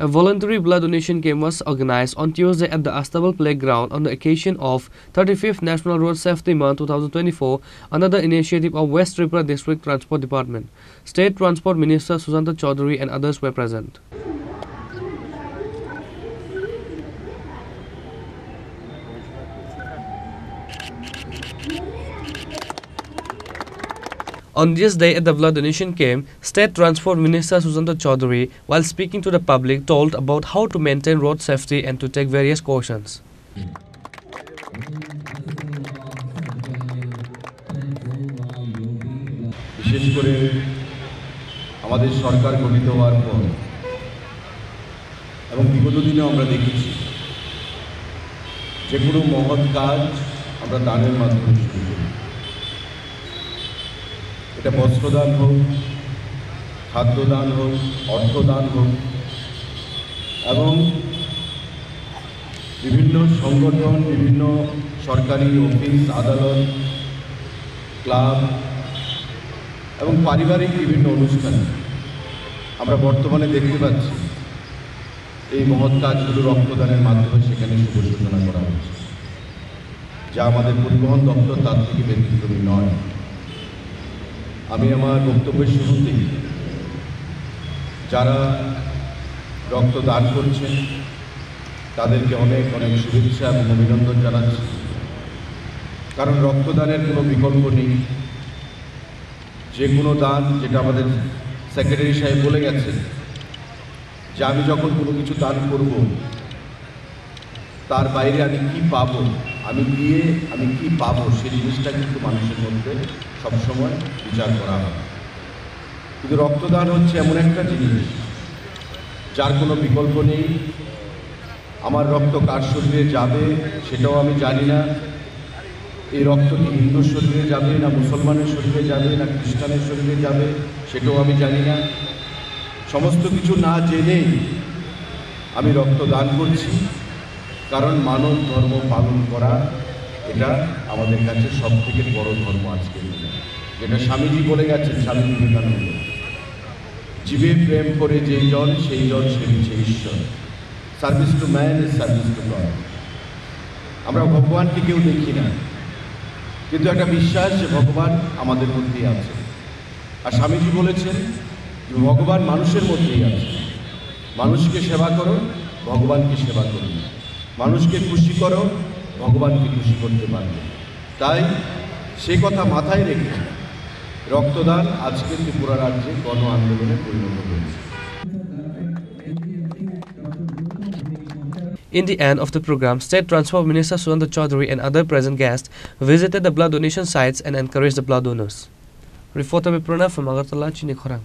A voluntary blood donation camp was organized on Tuesday at the Astebal Playground on the occasion of 35th National Road Safety Month 2024 under the initiative of West Tripura District Transport Department. State Transport Minister Sujanta Chaudhary and others were present. On this day at the blood donation camp, State Transport Minister Sujanta Chaudhary, while speaking to the public, told about how to maintain road safety and to take various cautions. বিশেষ করে আমাদের সরকার গঠিত হওয়ার পর এবং বিগত দিনে আমরা দেখেছি যে কোনো মহৎ কাজ আমরা দানের মাধ্যমে শুরু করি। এটা বস্ত্রদান হোক, খাদ্যদান হোক, অর্থদান হোক এবং বিভিন্ন সংগঠন, বিভিন্ন সরকারি অফিস, আদালত, ক্লাব এবং পারিবারিক বিভিন্ন অনুষ্ঠান আমরা বর্তমানে দেখতে পাচ্ছি এই মহৎ কাজগুলো রক্তদানের মাধ্যমে সেখানে শুভ সূচনা করা হচ্ছে, যা আমাদের পরিবহন দপ্তর তার থেকে ব্যতিক্রমী নয়। আমি আমার বক্তব্যের শুরুতেই যারা রক্তদান করছেন তাদেরকে অনেক অনেক শুভেচ্ছা এবং অভিনন্দন জানাচ্ছি, কারণ রক্তদানের কোনো বিকল্প নেই। যে কোনো দান, যেটা আমাদের সেক্রেটারি সাহেব বলে গেছেন, যে আমি যখন কোনো কিছু দান করব তার বাইরে আমি কি পাবো, আমি দিয়ে আমি কি পাবো, সেই জিনিসটা কিন্তু মানুষের মধ্যে সবসময় বিচার করা হয়। কিন্তু রক্তদান হচ্ছে এমন একটা জিনিস যার কোনো বিকল্প নেই। আমার রক্ত কার শরীরে যাবে সেটাও আমি জানি না। এই রক্ত কি হিন্দুর শরীরে যাবে, না মুসলমানের শরীরে যাবে, না খ্রিস্টানের শরীরে যাবে, সেটাও আমি জানি না। সমস্ত কিছু না জেনেই আমি রক্তদান করছি, কারণ মানব ধর্ম পালন করা এটা আমাদের কাছে সব থেকে বড় ধর্ম আজকের দিনে, যেটা স্বামীজি বলে গেছেন, স্বামী বিবেকানন্দ, জীবে প্রেম করে যেই জন সেই জন সেবিছে ঈশ্বর। Service to man is service to god. আমরা ভগবানকে কেউ দেখি না, কিন্তু একটা বিশ্বাস যে ভগবান আমাদের মধ্যেই আছে। আর স্বামীজি বলেছেন যে ভগবান মানুষের মধ্যেই আছে। মানুষকে সেবা করো, ভগবানকে সেবা করো। মানুষকে খুশি করো, ভগবানকে খুশি করতে পারবে। তাই সেই কথা মাথায় রেখে রক্তদান আজকে ত্রিপুরা রাজ্যে গণ আন্দোলনে পরিণত হয়েছে। In the end of the program, State Transport Minister Sujanta Chaudhary and other present guests visited the blood donation sites and encouraged the blood donors. Reporter Pranav from Agartala, Chini Khorang.